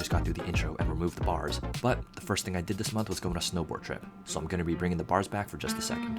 just got through the intro and removed the bars, but the first thing I did this month was go on a snowboard trip, so I'm going to be bringing the bars back for just a second.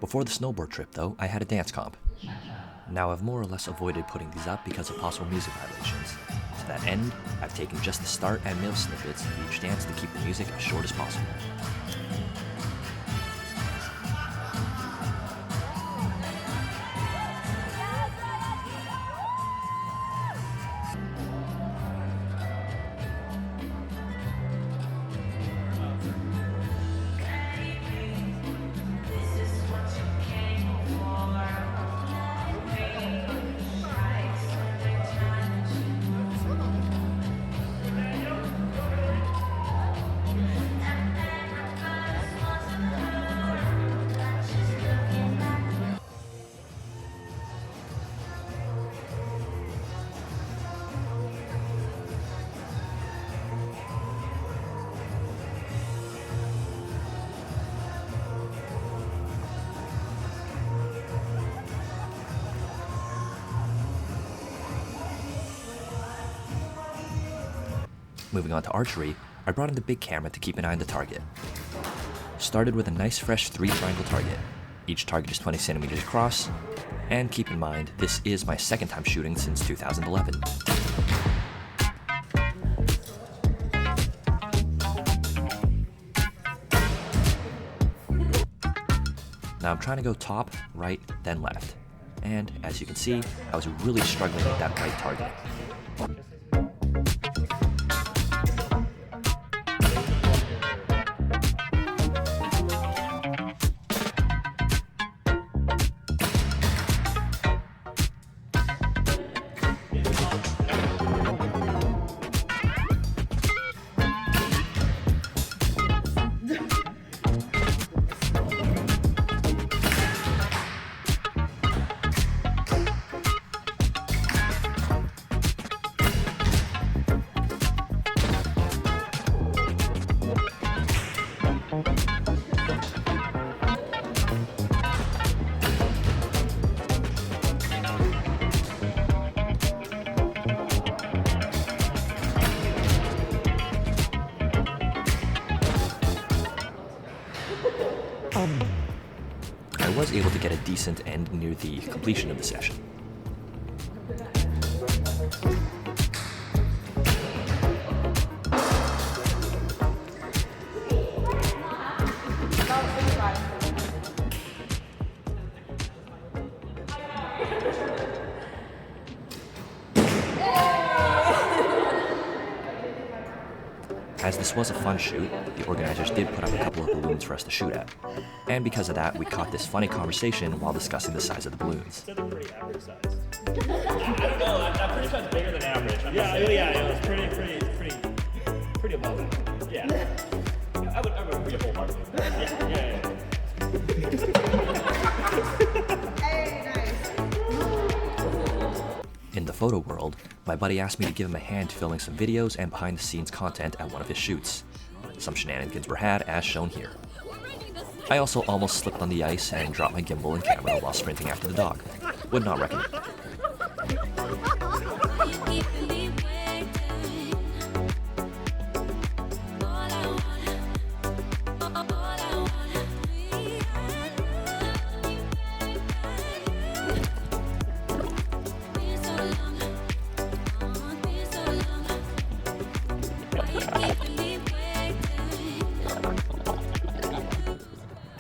Before the snowboard trip, though, I had a dance comp. Now, I've more or less avoided putting these up because of possible music violations. To that end, I've taken just the start and middle snippets of each dance to keep the music as short as possible. Moving on to archery, I brought in the big camera to keep an eye on the target. Started with a nice fresh 3-triangle target. Each target is 20 centimeters across, and keep in mind, this is my second time shooting since 2011. Now I'm trying to go top, right, then left. And as you can see, I was really struggling with that right target. I was able to get a decent end near the completion of the session. As this was a fun shoot, the organizers did put up a couple of balloons for us to shoot at. And because of that, we caught this funny conversation while discussing the size of the balloons. It's a pretty average size. I don't know, I'm pretty sure it's bigger than average. Yeah, it was pretty above average. Yeah. I would agree wholeheartedly. Yeah. Hey, nice. photo world, my buddy asked me to give him a hand filming some videos and behind the scenes content at one of his shoots. Some shenanigans were had as shown here. I also almost slipped on the ice and dropped my gimbal and camera while sprinting after the dog. Would not recommend.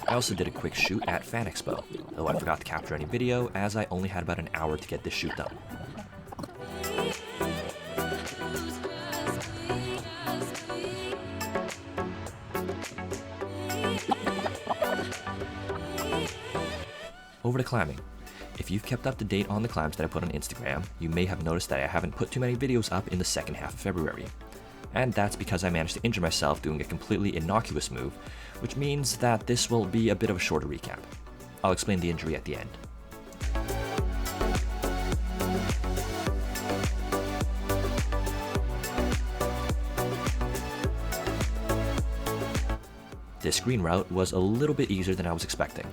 I also did a quick shoot at Fan Expo, though I forgot to capture any video as I only had about an hour to get this shoot done. Over to climbing. If you've kept up to date on the climbs that I put on Instagram, you may have noticed that I haven't put too many videos up in the second half of February. And that's because I managed to injure myself doing a completely innocuous move, which means that this will be a bit of a shorter recap. I'll explain the injury at the end. This green route was a little bit easier than I was expecting.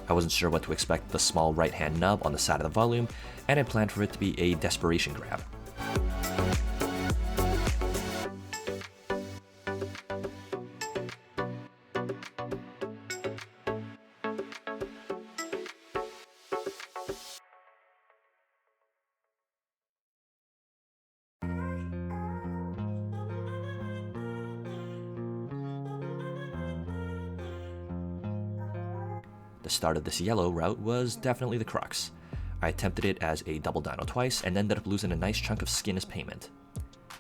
I wasn't sure what to expect with the small right-hand nub on the side of the volume, and I planned for it to be a desperation grab. The start of this yellow route was definitely the crux. I attempted it as a double dyno twice and ended up losing a nice chunk of skin as payment.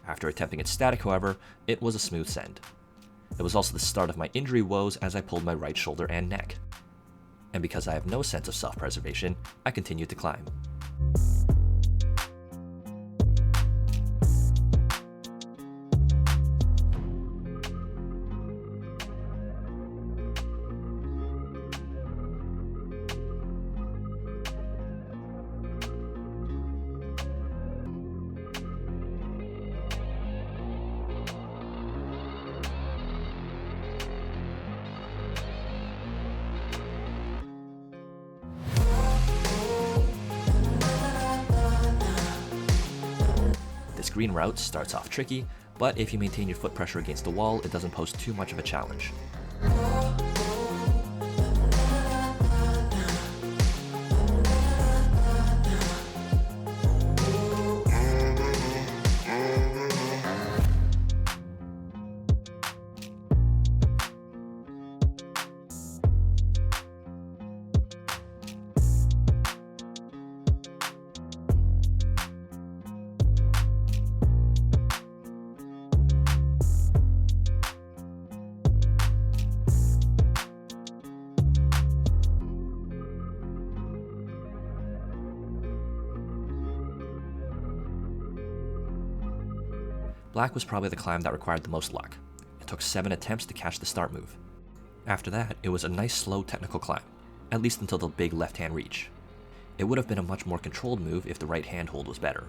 After attempting it static, however, it was a smooth send. It was also the start of my injury woes as I pulled my right shoulder and neck. And because I have no sense of self-preservation, I continued to climb. This green route starts off tricky, but if you maintain your foot pressure against the wall, it doesn't pose too much of a challenge. Black was probably the climb that required the most luck. It took 7 attempts to catch the start move. After that, it was a nice slow technical climb, at least until the big left-hand reach. It would have been a much more controlled move if the right hand hold was better.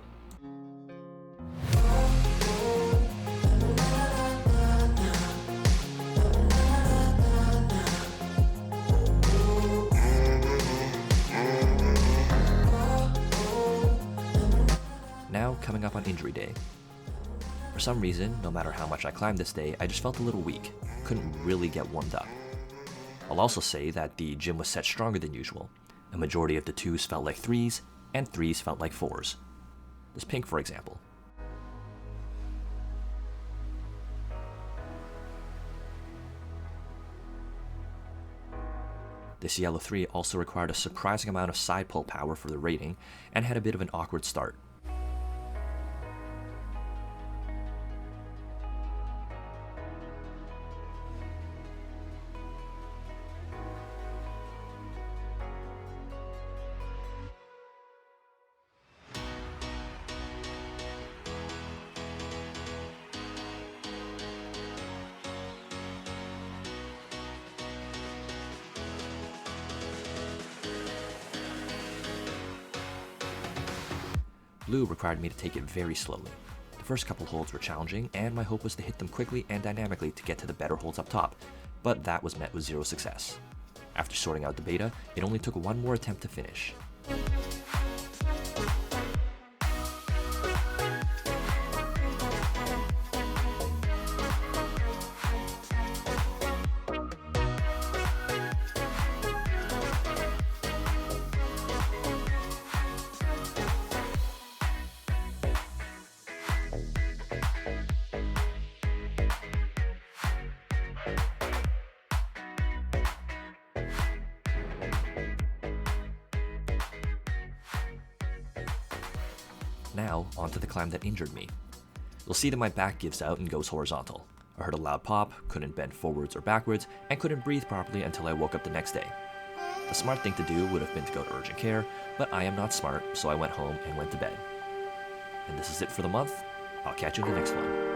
Now, coming up on injury day. For some reason, no matter how much I climbed this day, I just felt a little weak, couldn't really get warmed up. I'll also say that the gym was set stronger than usual. A majority of the 2s felt like 3s, and 3s felt like 4s. This pink, for example. This yellow 3 also required a surprising amount of side pull power for the rating, and had a bit of an awkward start. blue required me to take it very slowly. The first couple holds were challenging, and my hope was to hit them quickly and dynamically to get to the better holds up top, but that was met with zero success. After sorting out the beta, it only took one more attempt to finish. Now, onto the climb that injured me. You'll see that my back gives out and goes horizontal. I heard a loud pop, couldn't bend forwards or backwards, and couldn't breathe properly until I woke up the next day. The smart thing to do would have been to go to urgent care, but I am not smart, so I went home and went to bed. And this is it for the month. I'll catch you in the next one.